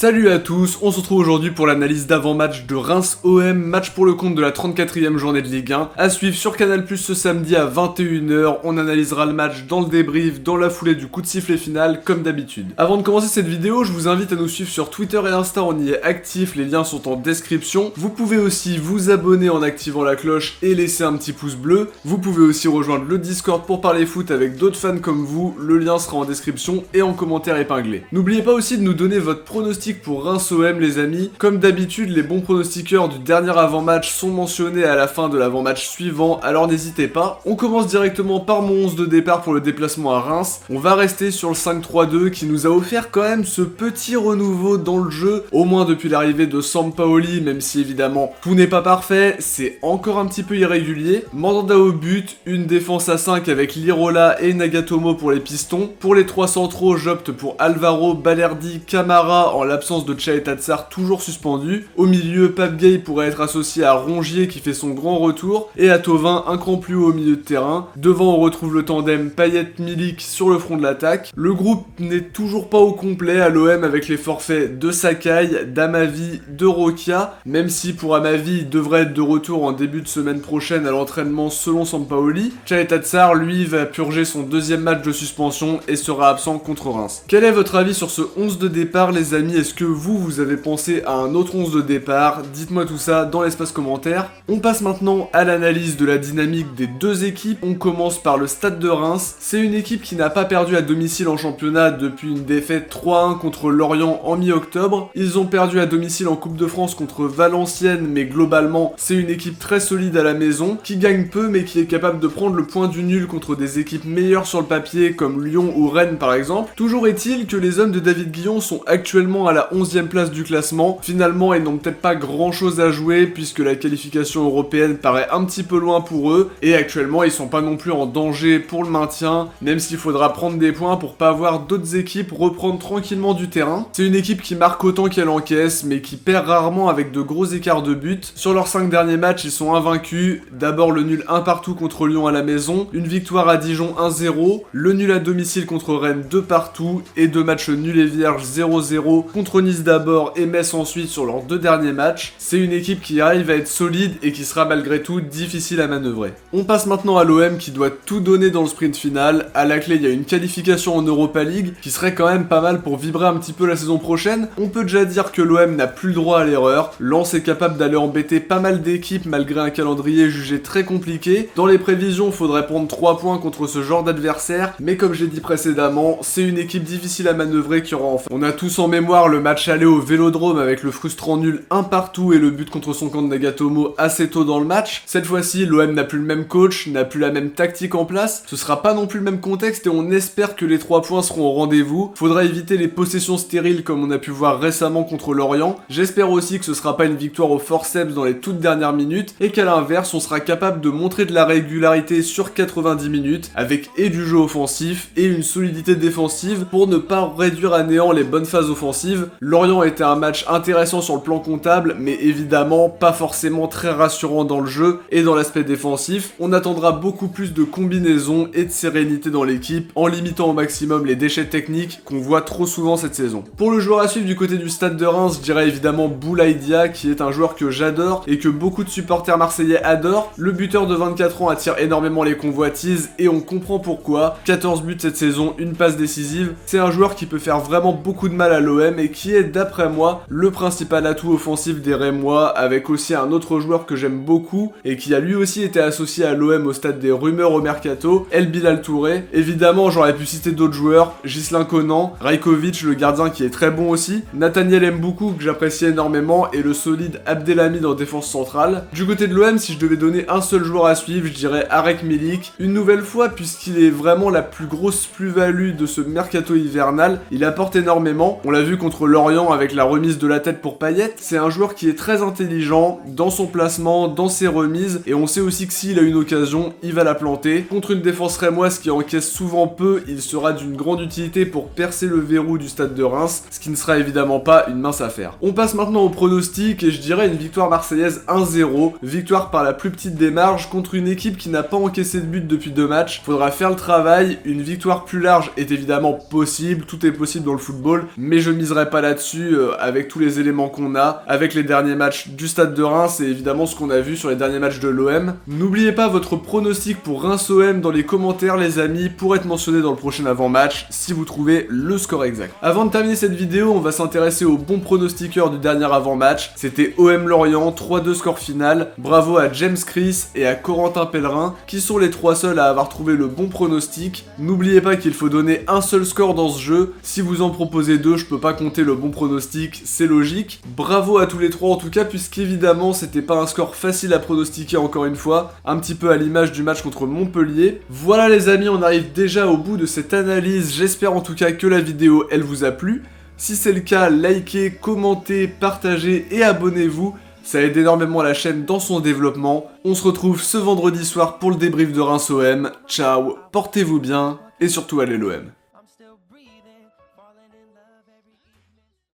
Salut à tous, on se retrouve aujourd'hui pour l'analyse d'avant-match de Reims-OM, match pour le compte de la 34e journée de Ligue 1, à suivre sur Canal+ ce samedi à 21h, on analysera le match dans le débrief, dans la foulée du coup de sifflet final, comme d'habitude. Avant de commencer cette vidéo, je vous invite à nous suivre sur Twitter et Insta, on y est actif, les liens sont en description. Vous pouvez aussi vous abonner en activant la cloche et laisser un petit pouce bleu. Vous pouvez aussi rejoindre le Discord pour parler foot avec d'autres fans comme vous, le lien sera en description et en commentaire épinglé. N'oubliez pas aussi de nous donner votre pronostic pour Reims-OM les amis. Comme d'habitude, les bons pronostiqueurs du dernier avant-match sont mentionnés à la fin de l'avant-match suivant, alors n'hésitez pas. On commence directement par mon 11 de départ pour le déplacement à Reims. On va rester sur le 5-3-2 qui nous a offert quand même ce petit renouveau dans le jeu, au moins depuis l'arrivée de Sampaoli, même si évidemment tout n'est pas parfait, c'est encore un petit peu irrégulier. Mandanda au but, une défense à 5 avec Lirola et Nagatomo pour les pistons. Pour les 3 centraux, j'opte pour Alvaro, Balerdi, Camara en l'absence de Tchaeta Tsar toujours suspendu. Au milieu, Pape Gueye pourrait être associé à Rongier qui fait son grand retour et à Thauvin un cran plus haut au milieu de terrain. Devant on retrouve le tandem Payet-Milik sur le front de l'attaque. Le groupe n'est toujours pas au complet à l'OM avec les forfaits de Sakai, d'Amavi, de Rokia, même si pour Amavi il devrait être de retour en début de semaine prochaine à l'entraînement selon Sampaoli. Tchaeta Tsar lui va purger son deuxième match de suspension et sera absent contre Reims. Quel est votre avis sur ce 11 de départ les amis? Est-ce que vous avez pensé à un autre 11 de départ? Dites-moi tout ça dans l'espace commentaire. On passe maintenant à l'analyse de la dynamique des deux équipes. On commence par le Stade de Reims. C'est une équipe qui n'a pas perdu à domicile en championnat depuis une défaite 3-1 contre Lorient en mi-octobre. Ils ont perdu à domicile en Coupe de France contre Valenciennes, mais globalement, c'est une équipe très solide à la maison, qui gagne peu mais qui est capable de prendre le point du nul contre des équipes meilleures sur le papier comme Lyon ou Rennes par exemple. Toujours est-il que les hommes de David Guillon sont actuellement à la 11e place du classement. Finalement, ils n'ont peut-être pas grand chose à jouer puisque la qualification européenne paraît un petit peu loin pour eux et actuellement ils sont pas non plus en danger pour le maintien, même s'il faudra prendre des points pour pas voir d'autres équipes reprendre tranquillement du terrain. C'est une équipe qui marque autant qu'elle encaisse mais qui perd rarement avec de gros écarts de but. Sur leurs 5 derniers matchs, ils sont invaincus. D'abord le nul 1 partout contre Lyon à la maison, une victoire à Dijon 1-0, le nul à domicile contre Rennes 2 partout et 2 matchs nuls et vierges 0-0 contre Nice d'abord et Metz ensuite sur leurs 2 derniers matchs. C'est une équipe qui arrive à être solide et qui sera malgré tout difficile à manœuvrer. On passe maintenant à l'OM qui doit tout donner dans le sprint final. À la clé, il y a une qualification en Europa League qui serait quand même pas mal pour vibrer un petit peu la saison prochaine. On peut déjà dire que l'OM n'a plus le droit à l'erreur. Lens est capable d'aller embêter pas mal d'équipes malgré un calendrier jugé très compliqué. Dans les prévisions, il faudrait prendre 3 points contre ce genre d'adversaire, mais comme j'ai dit précédemment, c'est une équipe difficile à manœuvrer qui aura enfin. On a tous en mémoire le match aller au Vélodrome avec le frustrant nul 1 partout et le but contre son camp de Nagatomo assez tôt dans le match. Cette fois-ci, l'OM n'a plus le même coach, n'a plus la même tactique en place, ce sera pas non plus le même contexte et on espère que les 3 points seront au rendez-vous. Faudra éviter les possessions stériles comme on a pu voir récemment contre Lorient. J'espère aussi que ce sera pas une victoire au forceps dans les toutes dernières minutes et qu'à l'inverse, on sera capable de montrer de la régularité sur 90 minutes avec et du jeu offensif et une solidité défensive pour ne pas réduire à néant les bonnes phases offensives. Lorient était un match intéressant sur le plan comptable, mais évidemment pas forcément très rassurant dans le jeu et dans l'aspect défensif. On attendra beaucoup plus de combinaisons et de sérénité dans l'équipe, en limitant au maximum les déchets techniques qu'on voit trop souvent cette saison. Pour le joueur à suivre du côté du Stade de Reims, je dirais évidemment Boulaïdia, qui est un joueur que j'adore et que beaucoup de supporters marseillais adorent. Le buteur de 24 ans attire énormément les convoitises et on comprend pourquoi. 14 buts cette saison, une passe décisive. C'est un joueur qui peut faire vraiment beaucoup de mal à l'OM et qui est d'après moi le principal atout offensif des Rémois, avec aussi un autre joueur que j'aime beaucoup et qui a lui aussi été associé à l'OM au stade des rumeurs au mercato, El Bilal Touré. Évidemment j'aurais pu citer d'autres joueurs, Ghislain Conan, Rajkovic le gardien qui est très bon aussi, Nathaniel Mboukou que j'apprécie énormément et le solide Abdelhamid en défense centrale. Du côté de l'OM, si je devais donner un seul joueur à suivre, je dirais Arek Milik, une nouvelle fois puisqu'il est vraiment la plus grosse plus-value de ce mercato hivernal. Il apporte énormément, on l'a vu contre Lorient avec la remise de la tête pour Payet. C'est un joueur qui est très intelligent dans son placement, dans ses remises, et on sait aussi que s'il a une occasion, il va la planter. Contre une défense rémoise qui encaisse souvent peu, il sera d'une grande utilité pour percer le verrou du Stade de Reims, ce qui ne sera évidemment pas une mince affaire. On passe maintenant au pronostic et je dirais une victoire marseillaise 1-0, victoire par la plus petite des marges contre une équipe qui n'a pas encaissé de but depuis 2 matchs. Faudra faire le travail, une victoire plus large est évidemment possible, tout est possible dans le football, mais je miserai pas pas là-dessus avec tous les éléments qu'on a, avec les derniers matchs du Stade de Reims et évidemment ce qu'on a vu sur les derniers matchs de l'OM. N'oubliez pas votre pronostic pour Reims-OM dans les commentaires les amis pour être mentionné dans le prochain avant-match si vous trouvez le score exact. Avant de terminer cette vidéo, on va s'intéresser au bon pronostiqueur du dernier avant-match. C'était OM Lorient, 3-2 score final. Bravo à James Chris et à Corentin Pellerin qui sont les trois seuls à avoir trouvé le bon pronostic. N'oubliez pas qu'il faut donner un seul score dans ce jeu. Si vous en proposez deux, je peux pas compter le bon pronostic, c'est logique. Bravo à tous les trois en tout cas, puisqu'évidemment c'était pas un score facile à pronostiquer encore une fois, un petit peu à l'image du match contre Montpellier. Voilà les amis, on arrive déjà au bout de cette analyse, j'espère en tout cas que la vidéo elle vous a plu. Si c'est le cas, likez, commentez, partagez et abonnez-vous. Ça aide énormément la chaîne dans son développement. On se retrouve ce vendredi soir pour le débrief de Reims OM. Ciao, portez-vous bien et surtout allez l'OM.